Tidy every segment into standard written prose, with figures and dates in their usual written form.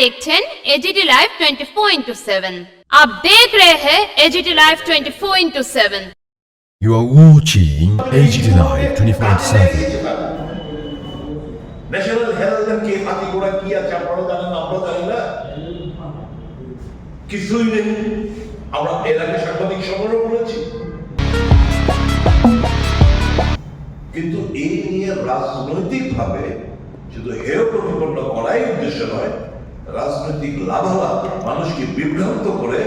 देखছেন AGT live 24/7। आप देख रहे हैं AGT live 24/7। You are watching AGT Live 24/7. National হেরাল্ডের কি হাতি ঘোড়া কি আছে আপনারা জানেন, আমরা জানি না, কিছুই নেই। আমরা এর আগে সাংবাদিক সম্মেলন করেছি, কিন্তু এই নিয়ে রাজনৈতিক ভাবে শুধু হেয় প্রতিপন্ন করাই উদ্দেশ্য নয়, রাজনৈতিক লাভালাভ মানুষকে বিভ্রান্ত করে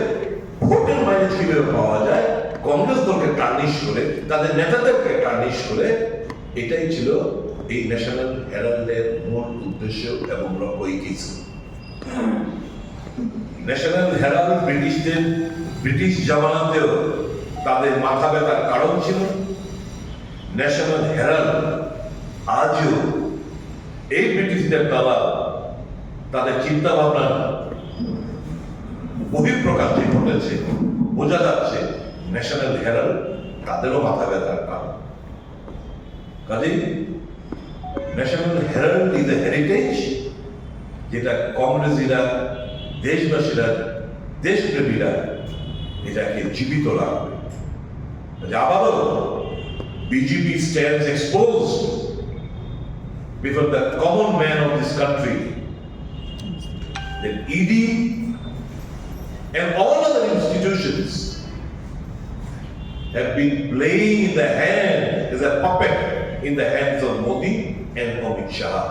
ভোটের মাইলেজ কিভাবে পাওয়া যায়, কংগ্রেস দলকে টার্নিশ করে, তাদের নেতাদেরকে টার্নিশ করে, এটাই ছিল এই ন্যাশনাল হেরাল্ডের মূল উদ্দেশ্য এবং লক্ষ্য ছিল। ন্যাশনাল হেরাল্ড ব্রিটিশ জামানাতেও তাদের মাথা ব্যথার কারণ ছিল। ন্যাশনাল হেরাল্ড আজও এই ব্রিটিশদের দ্বারা তাদের চিন্তা ভাবনার বহিঃপ্রকাশ যে ঘটেছে, বোঝা যাচ্ছে ন্যাশনাল হেরাল্ড তাদেরও মাথা ব্যথার কারণ। কাজেই national Herald is a heritage যেটা কংগ্রেসীরা, দেশবাসীরা, দেশপ্রেমীরা এটাকে জীবিত রাখবে। আবারও BJP stands exposed before the common man of this country that ED and all other institutions have been playing in the hand as a puppet in the hands of Modi and Amit Shah.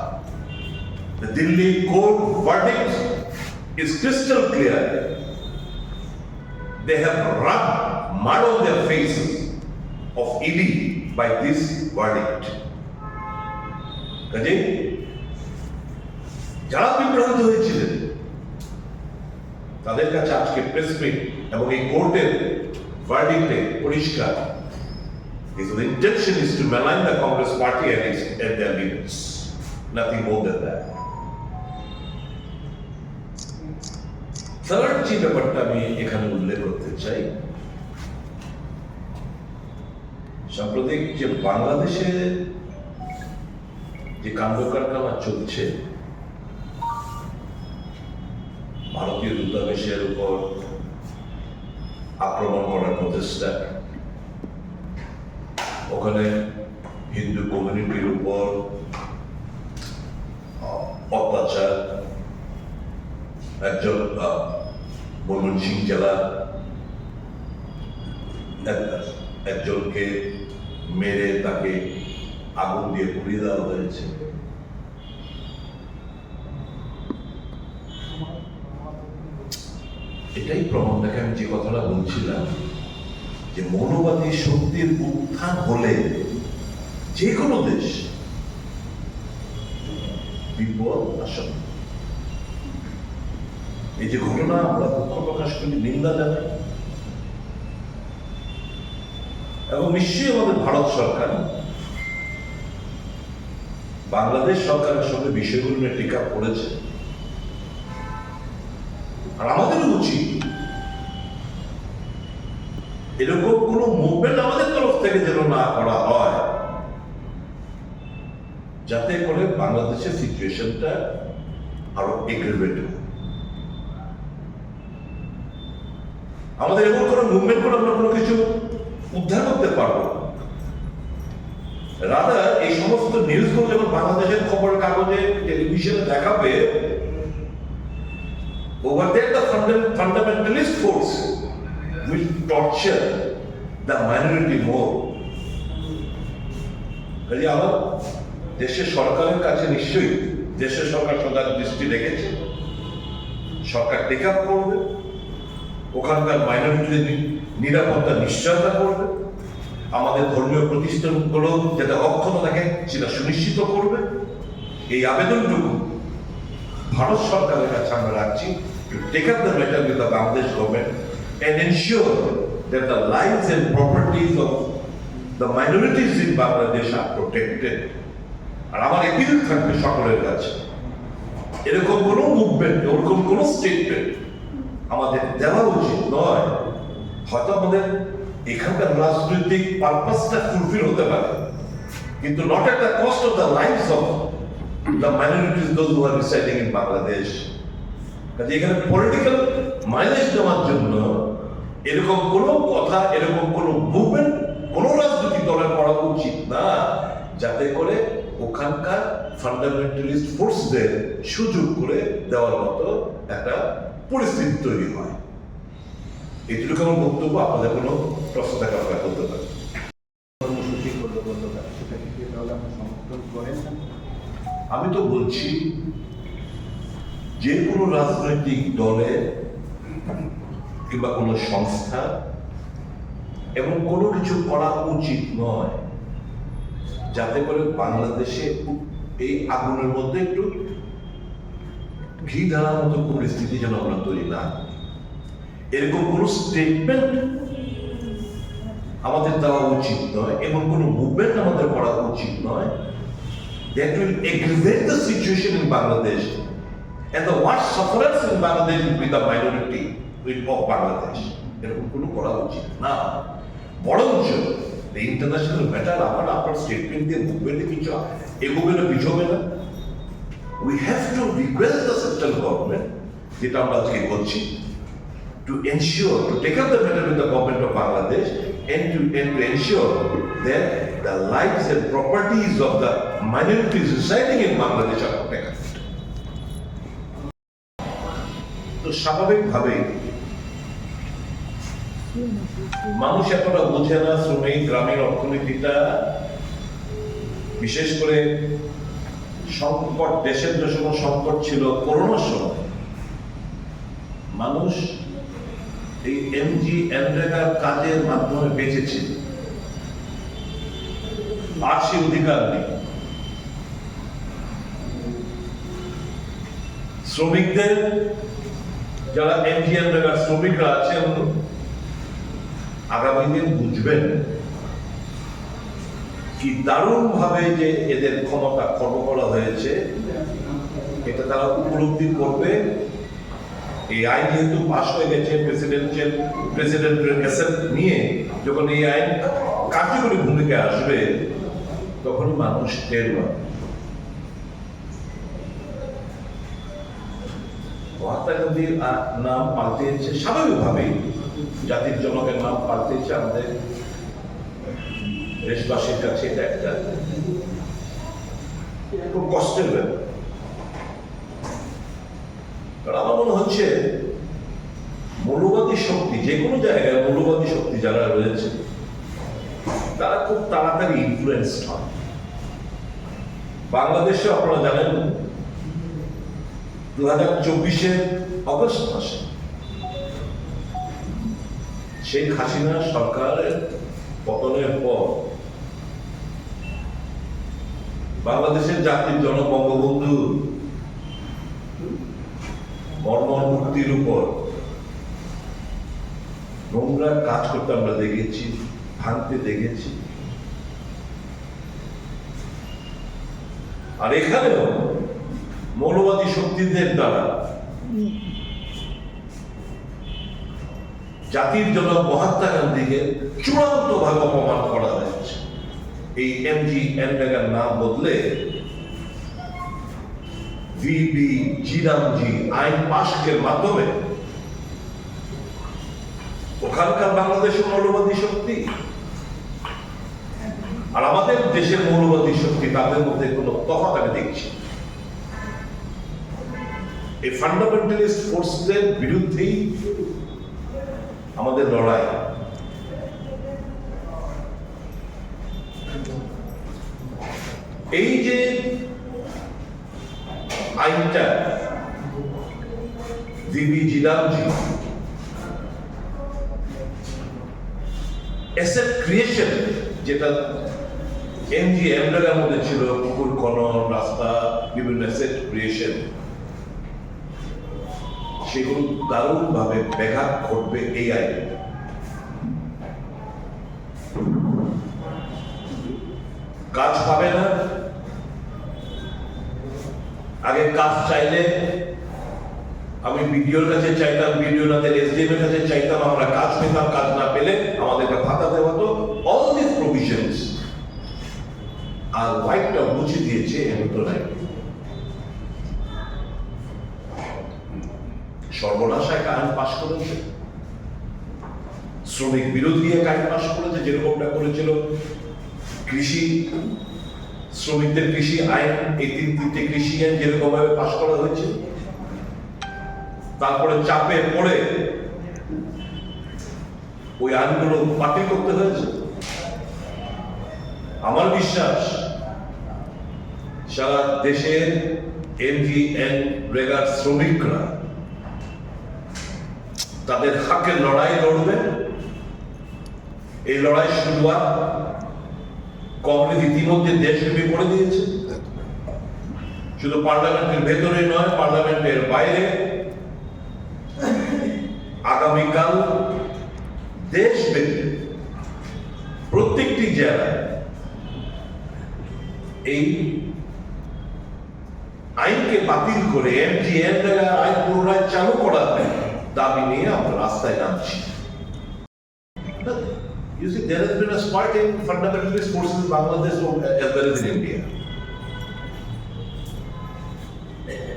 The Delhi court verdict is crystal clear. They have rubbed mud on their faces of ED by this verdict. কাজে যারা বিভ্রান্ত হয়েছিলেন তাদের কাছে আজকে press meet এবং এই কোর্টের ভার্ডিক্টে পরিষ্কার, the intention is to malign the Congress party and their leaders, nothing more than that. Third যে ব্যাপারটা আমি এখানে উল্লেখ করতে চাই, সাম্প্রতিক যে বাংলাদেশে যে কাণ্ড কারখানা চলছে, ভারতীয় দূতাবাসের উপর আক্রমণ করার প্রচেষ্টা, ওখানে হিন্দু কমিউনিটির উপর অত্যাচার, একজন ময়মনসিংহ জেলা একজনকে মেরে তাকে আগুন দিয়ে পুড়িয়ে দেওয়া হয়েছে। এটাই প্রমাণ দেখে আমি যে কথাটা বলছিলাম যে মৌলবাদী শক্তির উত্থান হলে যে কোনো দেশ বিপদ আসন্ন। এই যে ঘটনা আমরা দুঃখ প্রকাশ করি, নিন্দা জানাই, এবং নিশ্চয়ই আমাদের ভারত সরকার বাংলাদেশ সরকারের সঙ্গে বিষয়গুলো নিয়ে টিকা করেছে। আর আমাদেরও উচিত এরকম কোন মুভমেন্ট আমাদের তরফ থেকে যেন না করা হয়, যাতে করে বাংলাদেশের সিচুয়েশনটা আরো এগ্রিভেট হয়। আমাদের এমন কোনো মুভমেন্ট করে আমরা কোনো কিছু উদ্ধার করতে পারবো, রাদার এই সমস্ত নিউজগুলো যখন বাংলাদেশের খবরের কাগজে, টেলিভিশনে দেখাবে, over there the fundamentalist force will torture the minority more. কাজে আমার দেশের সরকারের কাছে নিশ্চয়ই দেশের সরকার সদার দৃষ্টি রেখেছে, সরকার টেক আপ করবে, ওখানকার মাইনরিটিদের নিরাপত্তা নিশ্চয়তা করবে, আমাদের ধর্মীয় প্রতিষ্ঠানগুলো যাতে অক্ষত থাকে সেটা সুনিশ্চিত করবে। এই আবেদনটুকু ভারত সরকারের কাছে আমরা রাখছি, to take up the matter with the Bangladesh government and ensure that the lives and properties of the minorities in Bangladesh are protected. আর আমার এপিল থাকবে সকলের কাছে, এরকম কোনো মুভমেন্ট, ওরকম কোনো স্টেটমেন্ট আমাদের দেওয়া উচিত নয়। হয়তো আমাদের এখানকার রাজনৈতিক পারপাসটা ফুলফিল হতে পারে, কিন্তু not at the cost of the lives of the minorities, those who are residing in Bangladesh. কাজে এখানে পলিটিক্যাল মাইলেজ দেওয়ার জন্য এরকম কোনো কথা, এরকম কোনো মুভমেন্ট কোনো রাজনৈতিক দলের করা উচিত না, যাতে করে ওখানকার ফান্ডামেন্টালিস্ট ফোর্সদের সুযোগ করে দেওয়ার মতো একটা পরিস্থিতি তৈরি হয়। এটুকু আমার বক্তব্য। আপনাদের কোনো প্রশ্ন থাকলে আপনারা করতে পারেন। কর্মসূচি করলো গতকাল, সেটাকে কি তাহলে আপনি সমর্থন করেন না? আমি তো বলছি যে কোনো রাজনৈতিক দলে কিংবা কোনো সংস্থা এবং কোনো কিছু করা উচিত নয় যাতে করে বাংলাদেশে এই আগুনের মধ্যে একটু ঘি ঢালার মতো পরিস্থিতি যেন আমরা তৈরি না করি। এরকম কোনো স্টেটমেন্ট আমাদের দেওয়া উচিত নয়, এমন কোনো মুভমেন্ট আমাদের করা উচিত নয় that will aggravate the situation in Bangladesh, and the worst sufferers in Bangladesh will be the minority of Bangladesh. এরকম কোনো করা উচিত না। বরঞ্চ ইন্টারন্যাশনাল ম্যাটার আমার আপনার স্টেটমেন্ট দিয়ে মুভমেন্টে কিছু এগোবে না, পিছবে না। We have to request the central government, যেটা আমরা আজকে করছি, to ensure, to take up the matter with the government of Bangladesh and to ensure that the lives and properties of the minorities residing in Bangladesh are protected. তো স্বাভাবিকভাবেই মানুষ এতটা বোঝে না শ্রমিক গ্রামীণ অর্থনীতিটা, বিশেষ করে সংকট, দেশের যে সময় সংকট ছিল করোনার সময়, মানুষ এই এনরেগার কাজের মাধ্যমে বেঁচেছে। আর সে অধিকার নেই। শ্রমিকদের, যারা এনরেগার শ্রমিকরা আছেন, আগামী দিন বুঝবেন কি দারুণ ভাবে যে এদের ক্ষমতা খর্ব করা হয়েছে, এটা তারা উপলব্ধি করবে। এই আইন যেহেতু পাস হয়ে গেছে, প্রেসিডেন্টের অ্যাসেপ্ট নিয়ে যখন এই আইন কার্যকরী ভূমিকা আসবে, তখন মানুষ টের পাবে। মহাত্মা গান্ধীর নাম পাল্টেছে স্বাভাবিকভাবেই, জাতির জনকের নাম পাল্টেছে, আমাদের দেশবাসীর কাছে এটা একটা খুব কষ্টের ব্যাপার। কারণ আমার মনে হচ্ছে মৌলবাদী শক্তি, যে কোনো জায়গায় মৌলবাদী শক্তি যারা রয়েছে, তারা খুব তাড়াতাড়ি ইনফ্লুয়েন্সড হয়। বাংলাদেশে আপনারা জানেন 2024-এর অগস্ট মাসে শেখ হাসিনা সরকারের পতনের পর বাংলাদেশের জাতির জনক বঙ্গবন্ধু মর্মর মুক্তির উপর নোংরা কাজ করতে আমরা দেখেছি, ভাঙতে দেখেছি। আর এখানেও মৌলবাদী শক্তিদের দ্বারা জাতির জনক মহাত্মা গান্ধীকে চূড়ান্ত ভাবে অপমান করা হয়েছে। এই এনরেগার নাম বদলে ভিবি জিরামজি আইন পাশের মাধ্যমে ওখানকার বাংলাদেশের মৌলবাদী শক্তি আর আমাদের দেশের মৌলবাদী শক্তি, তাদের মধ্যে কোনো তফাৎ আমি দেখছি। এই ফান্ডামেন্টালিস্ট ফোর্সদের বিরুদ্ধেই আমাদের লড়াই। এই যে আইনটা ভিবি জিরামজি অ্যাসেট ক্রিয়েশন, যেটা এনরেগার মধ্যে ছিল, পুকুর খনন, রাস্তা, বিভিন্ন অ্যাসেট ক্রিয়েশন, সেগুলো দারুণ ভাবে ব্যাঘাত ঘটবে এই আইনে। কাজ পাবে না। আগে কাজ চাইলে আমি বিডিওর কাছে চাইতাম, বিডিও না দিলে এসডিএম এর কাছে চাইতাম, আমরা কাজ পেতাম, কাজ না পেলে আমাদেরকে ভাতা দেওয়া হতো। অল দিস প্রভিশনস আর রাইটটা বুঝিয়ে দিয়েছে এমতো রাইট। করেছে, শ্রমিক বিরোধী এক আইন পাশ করেছে, যেরকমটা করেছিল কৃষি শ্রমিকদের কৃষি আইন, এই তিনটে কৃষি আইন যেরকম ভাবে পাশ করা হয়েছে। তারপরে চাপে পড়ে ওই আইনগুলো বাতিল করতে হয়েছে। আমার বিশ্বাস সারা দেশের এমজিএন রেগার শ্রমিকরা তাদের হকের লড়াই লড়বেন। এই লড়াই শুরুয়াত কংগ্রেস ইতিমধ্যে দেশব্যাপী করে দিয়েছে, শুধু পার্লামেন্টের ভেতরে নয়, পার্লামেন্টের বাইরে। আগামীকাল দেশব্যাপী প্রত্যেকটি জেলায় এই আইনকে বাতিল করে এমজিএন আইন পুনরায় চালু করার দাবি নিয়ে আমরা রাস্তায় নামছি। You see, there has been a spurt in fundamentalist forces in Bangladesh as well as in India.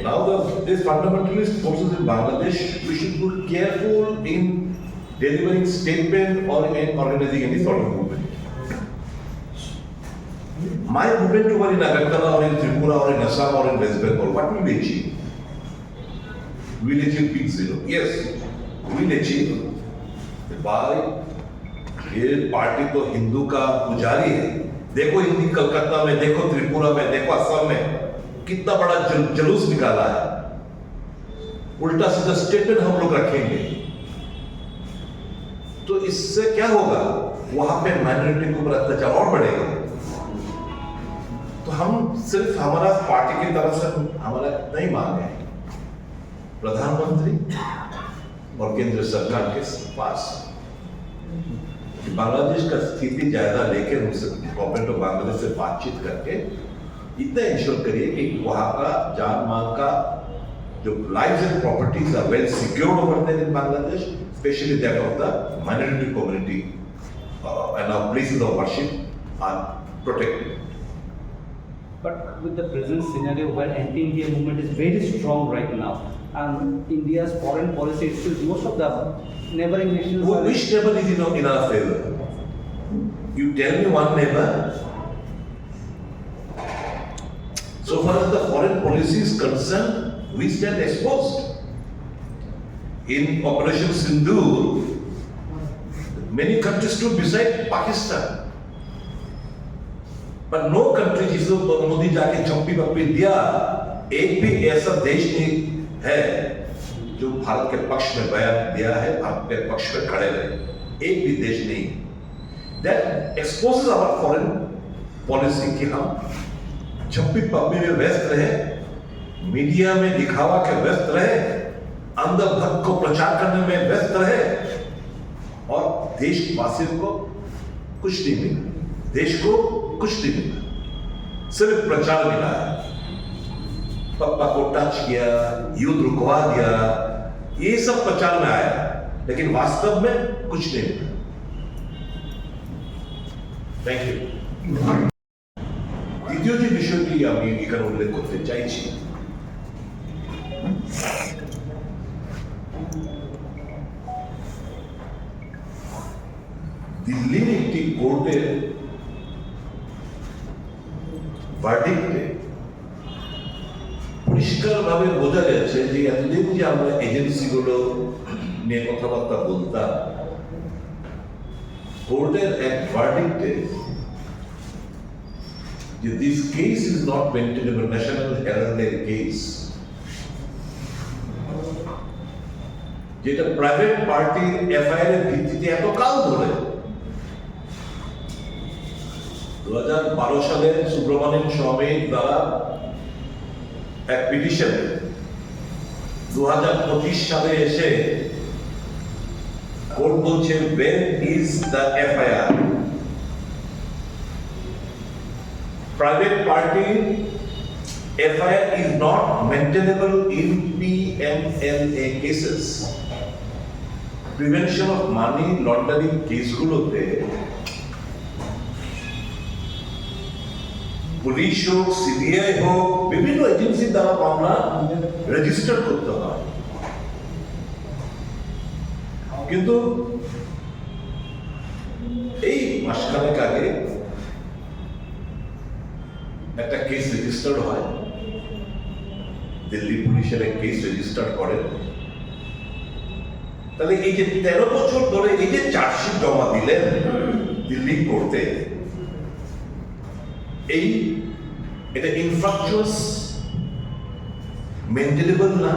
Now, these fundamentalist forces in Bangladesh, we should be careful in delivering statement or in organizing any sort of movement. My movement over in Agartala or in Tripura or in Assam or in West Bengal, what will we achieve? We'll achieve peak zero. Yes, we'll achieve by ये party तो हिंदू का पुजारी है। देखो हिंदी कलकत्ता में, देखो त्रिपुरा में, देखो असम में कितना बड़ा जुलूस निकाला है। उल्टा सीधा स्टेटमेंट हम लोग रखेंगे तो इससे क्या होगा, वहां पे माइनॉरिटी के ऊपर अत्याचार और बढ़ेगा। तो हम सिर्फ हमारा पार्टी की तरफ से हमारा नहीं मांगे, प्रधानमंत्री और केंद्र सरकार के पास बांग्लादेश का स्थिति जायजा लेकर उनसे गवर्नमेंट ऑफ बांग्लादेश से बातचीत करके इतना इंश्योर करिए कि वहां का जान माल का जो lives and properties are well secured over there in Bangladesh, specially that of the minority community and our places of worship are protected. But with the present scenario where anti-India movement is very strong right now, and India's foreign policy is most of the neighboring nations. Which neighbor is in our favor? You tell me one neighbor. So far as the foreign policy is concerned, we stand exposed. In Operation Sindoor, many countries stood beside Pakistan. But no country जिसको मोदी जाके झप्पी पप्पी दिया, एक भी ऐसा देश नहीं है जो भारत के पक्ष में बयान दिया है, भारत के पक्ष में खड़े रहे, एक भी देश नहीं। That exposes our foreign policy कि हम झप्पी पप्पी में व्यस्त रहे, मीडिया में दिखावा के व्यस्त रहे, अंधभक्त को प्रचार करने में व्यस्त रहे और देशवासियों को कुछ नहीं मिला, देश को कुछ नहीं मिला, सिर्फ प्रचार मिला है। पप्पा को टच किया, युद्ध रुकवा दिया, ये सब प्रचार में आया, लेकिन वास्तव में कुछ नहीं मिला। Thank you. দ্বিতীয় যে বিষয়টি আমি এখানে উল্লেখ করতে চাইছি, দিল্লির একটি কোর্টের ভার্ডিক্টে পরিষ্কারভাবে বোঝা যাচ্ছে যে এতদিন যে আমরা এজেন্সিগুলো নিয়ে কথাবার্তা বলতাম, কোর্টের এক ভার্ডিক্টে যে this case is not maintainable, national হেরাল্ডের কেস, যেটা প্রাইভেট পার্টির এফআইআর এর ভিত্তিতে এত কাল ধরে 2012 সালে সুব্রমণিয়ান স্বামী দ্বারা এক পিটিশন 2025 সালে এসে কোর্ট বলছে where is the FIR? Private party FIR is not maintainable in PMLA cases. Prevention of money laundering কেসগুলোতে পুলিশ হোক, সিবিআই হোক, বিভিন্ন এজেন্সির দ্বারা মামলা রেজিস্টার করতে হয়। কিন্তু এই মাসখানেক আগে একটা কেস রেজিস্টার্ড হয়, দিল্লি পুলিশের এক কেস রেজিস্টার করেন। তাহলে এই যে 13 বছর ধরে এই যে চার্জশিট জমা দিলেন দিল্লি কোর্টে, এটা ইনফ্রাকচুয়াস মেনটেনেবল না?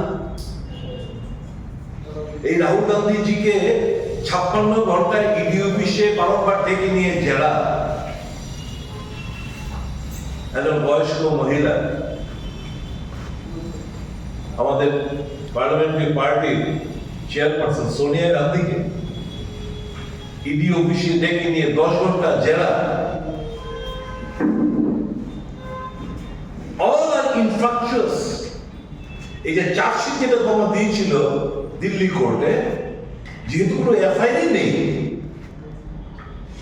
এই রাহুল গান্ধীজিকে 56 ঘন্টায় ইডি অফিসে বারবার ডেকে নিয়ে জেরা, একজন বয়স্ক মহিলা আমাদের পার্লামেন্টারি পার্টির চেয়ারপারসন সোনিয়া গান্ধীকে ইডি অফিসে ডেকে নিয়ে 10 ঘন্টা জেরা। অল আর ইনফ্রাকচুয়াস। এই যে চার্জশিট যেটা জমা দিয়েছিল দিল্লি কোর্টে, যেহেতু কোনো এফআইআর নেই,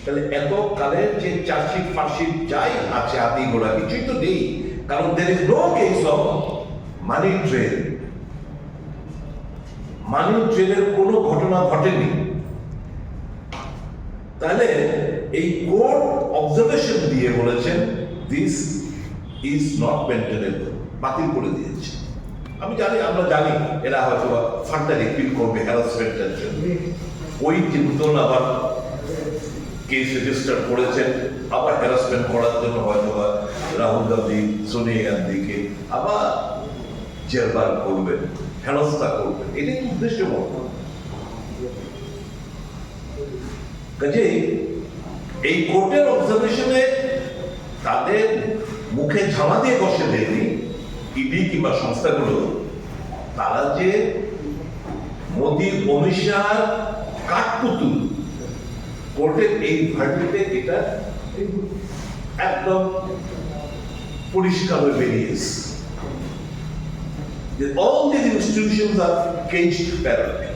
তাহলে এত কালের যে চার্জশিট ফার্সিট যাই আছে আদি গোড়া কিছুই তো নেই, কারণ there is no case of money trail. Money ট্রেলের কোনো ঘটনা ঘটেনি। তাহলে এই কোর্ট অবজারভেশন দিয়ে বলেছেন দিস ইজ নট মেনটেনেবল, বাতিল করে দিয়েছে। আমি জানি, আমরা জানি এরা হয়তো ফান্ডার এপিল করবে হ্যারাসমেন্টের জন্য, ওই চিন্তন আবার কেস রেজিস্টার করেছেন আবার হ্যারাসমেন্ট করার জন্য হয়তো রাহুল গান্ধী সোনিয়া গান্ধীকে আবার জেরবার করবেন, হেনস্থা করবেন, এটাই উদ্দেশ্য মতো। কাজেই এই কোর্টের অবজারভেশনে তাদের মুখে ঝামা দিয়ে বসে দেয়নি ইডি কিংবা সংস্থাগুলো, তারা যে মোদী অমিত শাহ কাঠপুতুল, কোর্টের এই ভার্ডিক্টে এটা একদম পরিষ্কার হয়ে বেরিয়েছে যে all these institutions are caged parallel.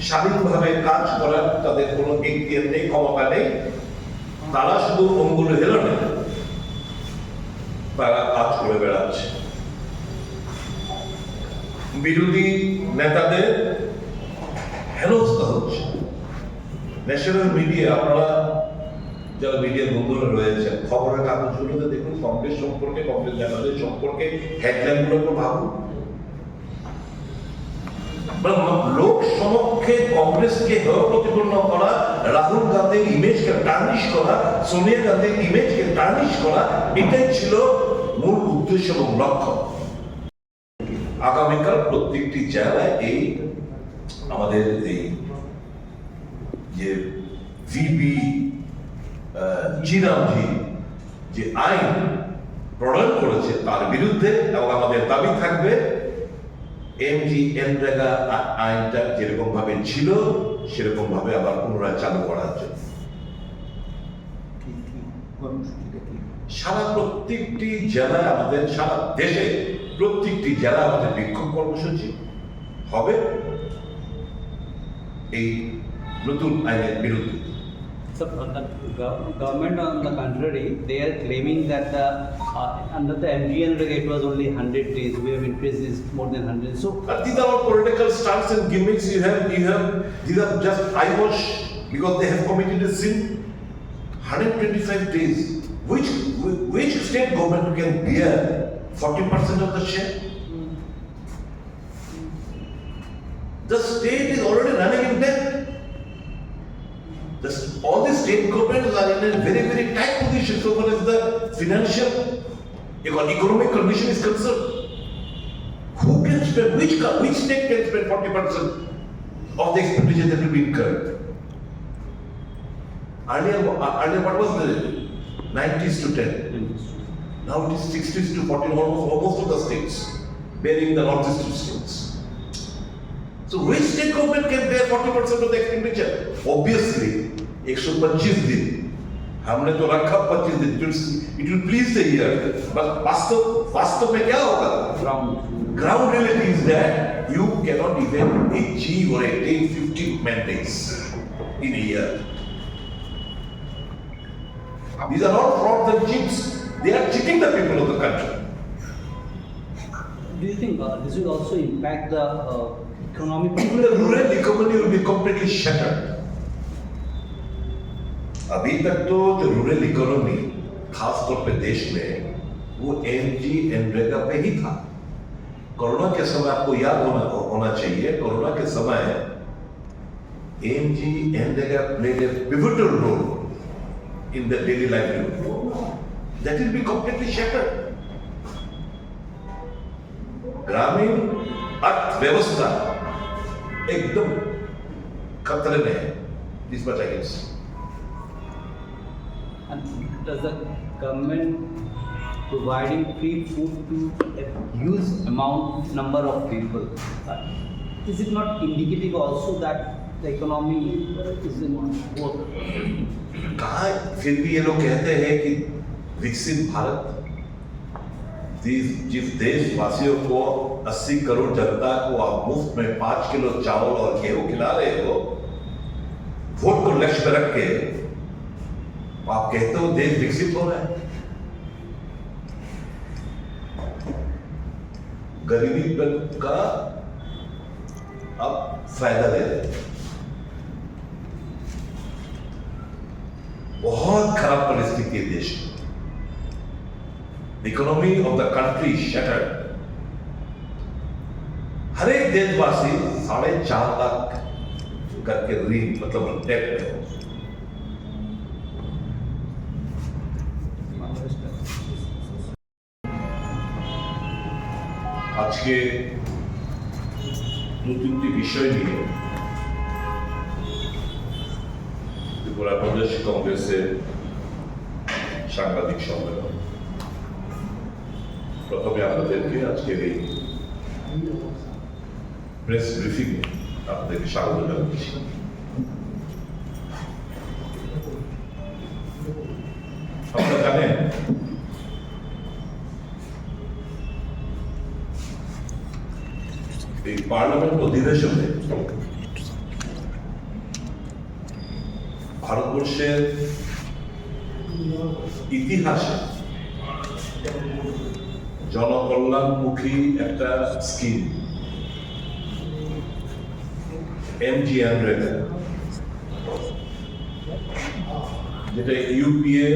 স্বাধীনভাবে কাজ করার তাদের কোনো এখতিয়ার নেই, ক্ষমতা নেই, তারা শুধু অঙ্গুল হেলনে তারা কাজ করে বেড়াচ্ছে। বিরোধী নেতাদের হেনস্থা হচ্ছে। ন্যাশনাল মিডিয়া, আপনারা যারা মিডিয়া বন্ধুরা রয়েছেন, খবরের কাগজগুলোতে দেখুন কংগ্রেস সম্পর্কে, কংগ্রেস নেতাদের সম্পর্কে হেডলাইনগুলো ভাবুন। লোক সমক্ষে কংগ্রেসকে হেয় প্রতিপন্ন করা, রাহুল গান্ধীর ইমেজকে টার্নিশ করা, সোনিয়া গান্ধীর ইমেজকে টার্নিশ করা, এটাই ছিল মূল উদ্দেশ্য এবং লক্ষ্য। আগামীকাল প্রত্যেকটি জেলায় এই আমাদের এই যে ভিবি চিরামজি যে আইন প্রণয়ন করেছে তার বিরুদ্ধে, এবং আমাদের দাবি থাকবে এমজি এনরেগা আইনটা যেরকম ভাবে ছিল সেরকম ভাবে আবার পুনরায় চালু করার জন্য। সারা প্রত্যেকটি জেলায় আমাদের, সারা দেশে প্রত্যেকটি জেলায় আমাদের বিক্ষোভ কর্মসূচি হবে এই নতুন আইনের বিরুদ্ধে। So, the government, on the contrary, they are claiming that under the MGNREGA it was only 100 days. We have increased this more than 100. So, these are all political stunts and gimmicks. These are just eyewash because they have committed a sin. 125 days. Which state government can bear 40% of the share? The state is already running in debt. All the state governments are in a very, very tight position so far as the financial, economic condition is concerned. Who can spend, which state can spend 40% of the expenditure that will be incurred? Earlier what was the 90s to 10? Now it is 60s to 40, almost of the states, bearing the northeastern states. So which state government can bear 40% of the expenditure? Obviously, 125 दिन हमने तो रखा 25 दिन, it will please the ear, but वास्तव में क्या होगा? Ground reality is that you cannot even achieve or attain 50 mandates in a year. These are not frauds and cheats. They are cheating the people of the country. do you think this will also impact the economy, The rural economy will be completely shattered. अभी तक तो जो rural economy खासतौर पे देश में वो MG NREGA पे ही था। कोरोना के समय आपको याद होना चाहिए, कोरोना के समय MG NREGA played a pivotal role in the daily livelihood. That will be completely shattered. ग्रामीण अर्थव्यवस्था एकदम खतरे में है, this much I guess. and does the government providing free food to a huge number of people, is it not indicative also that the economy is in both? कहा फिर भी ये लोग कहते हैं कि विकसित भारत, जिस देशवासियों को 80 करोड़ जनता को आप मुफ्त में 5 किलो चावल और गेहूं खिला रहे हो, वोट को लक्ष्य में रख के आप कहते हो देश विकसित हो रहा है। गरीबी का अब फायदा ले रहे हैं। बहुत खराब परिस्थिति है देश में। Economy of the country shuttered. हर एक देशवासी 4.5 लाख करके ऋण मतलब डेट में हो। আজকে দু তিনটি বিষয় নিয়ে ত্রিপুরা প্রদেশ কংগ্রেসের সাংবাদিক সম্মেলন। প্রথমে আপনাদেরকে আজকের এই প্রেস ব্রিফিং এ আপনাদেরকে স্বাগত জানাচ্ছি। আপনারা জানেন এই পার্লামেন্ট অধিবেশনে ভারতবর্ষের ইতিহাসে জনকল্যাণমুখী একটা স্কিম এমজিএনরেগা, যেটা ইউপিএ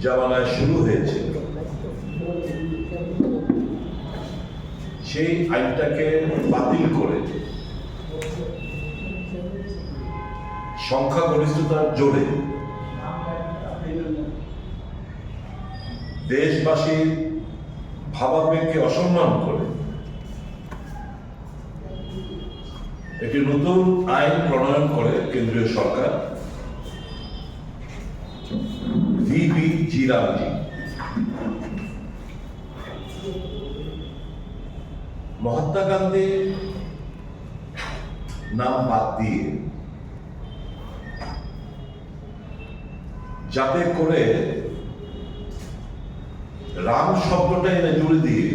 জামানায় শুরু হয়েছে, সেই আইনটাকে বাতিল করে সংখ্যাগরিষ্ঠতার জোরে দেশবাসীর ভাবাবেগকে অসম্মান করে একটি নতুন আইন প্রণয়ন করে কেন্দ্রীয় সরকার, ভিবি রামজি। মহাত্মা গান্ধীর নাম বাদ দিয়ে যাতে করে রাম শব্দটা এনে জুড়ে দিয়ে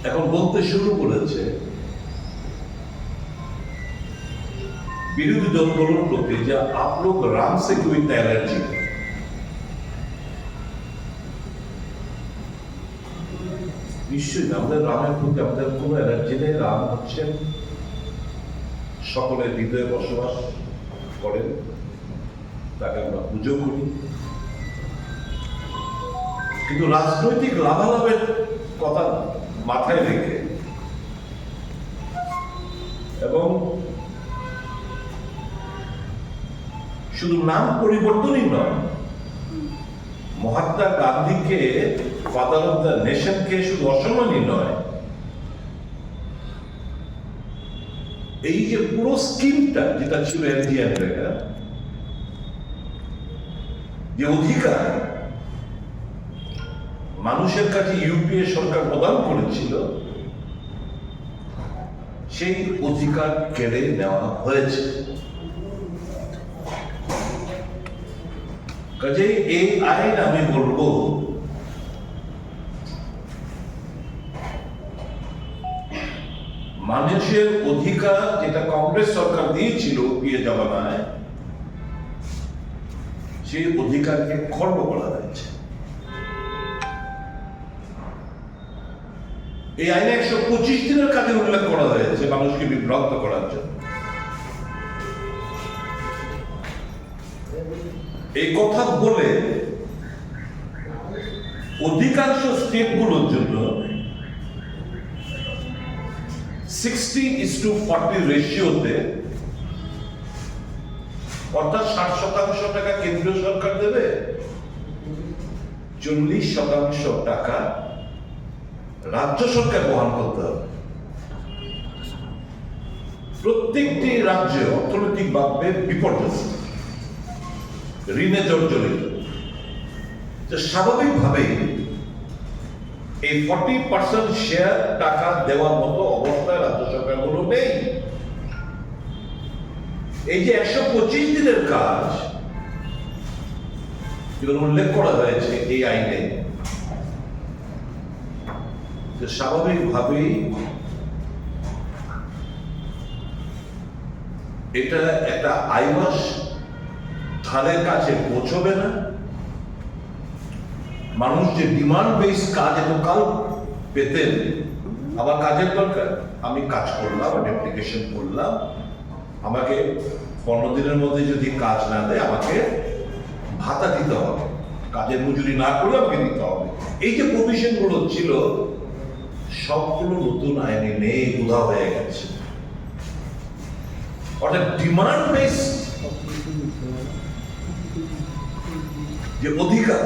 এখন বলতে শুরু করেছে বিরোধী দলগুলোর প্রতি যে আপ লোক রাম সে কোই এলার্জি। নিশ্চয়ই আমাদের রামের প্রতি আমাদের কোনো এনার্জি নেই। রাম হচ্ছেন সকলের হৃদয়ে বসবাস করেন, তাকে আমরা পুজো করি, কিন্তু রাজনৈতিক লাভালাভের কথা মাথায় রেখে এবং শুধু নাম পরিবর্তনই নয়, মহাত্মা গান্ধীকে ফাদার অফ দ্য নেশনকে শুধু অসম্মানই নয়, এই যে পুরো স্কিমটা যেটা ছিল এমজিএনরেগা, যে অধিকার মানুষের কাছে ইউপিএ সরকার প্রদান করেছিল, সেই অধিকার কেড়ে নেওয়া হয়েছে। কাজেই এই আইন আমি বলবো মানুষের অধিকার যেটা কংগ্রেস সরকার দিয়েছিল ইউপিএ জামানায়, সেই অধিকারকে খর্ব করা হয়েছে। এই আইনে 125 দিনের কাজের উল্লেখ করা হয়েছে মানুষকে বিভ্রান্ত করার জন্য। এই কথা বলে অধিকাংশ স্টেটগুলোর জন্য 60:40 রেশিওতে, অর্থাৎ 60% টাকা কেন্দ্রীয় সরকার দেবে, 40% টাকা রাজ্য সরকার বহন করতে হবে। প্রত্যেকটি রাজ্য অর্থনৈতিকভাবে বিপর্যস্ত, ঋণে জর্জরিত। স্বাভাবিকভাবেই এই 40% শেয়ার টাকা দেওয়ার মতো অবস্থায় রাজ্য সরকারগুলো নেই। এই যে 125 দিনের কাজ যেগুলো উল্লেখ করা হয়েছে এই আইনে, স্বাভাবিকভাবেই এটা একটা আইবাস ধারের কাছে পৌঁছবে না। মানুষ যে ডিমান্ড বেস কাজ এতকাল পেতেন, আমার কাজের দরকার, আমি কাজ করলাম, অ্যাপ্লিকেশন করলাম, আমাকে 15 দিনের মধ্যে যদি কাজ না দেয় আমাকে ভাতা দিতে হবে, কাজের মজুরি না করে আমাকে দিতে হবে। এই যে প্রভিশন গুলো ছিল সবগুলো নতুন আইনে নেই, উধাও হয়ে গেছে। অর্থাৎ ডিমান্ড বেস যে অধিকার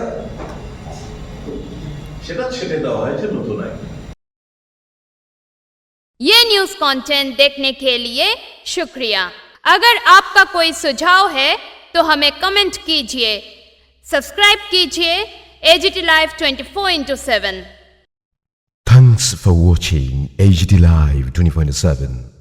সেটা ছেড়ে দেওয়া হয়েছে নতুন আইনে। ये न्यूज कंटेंट देखने के लिए शुक्रिया। अगर आपका कोई सुझाव है तो हमें कमेंट कीजिए, सब्सक्राइब कीजिए AGT Live 24/7। Thanks for watching AGT Live 24/7.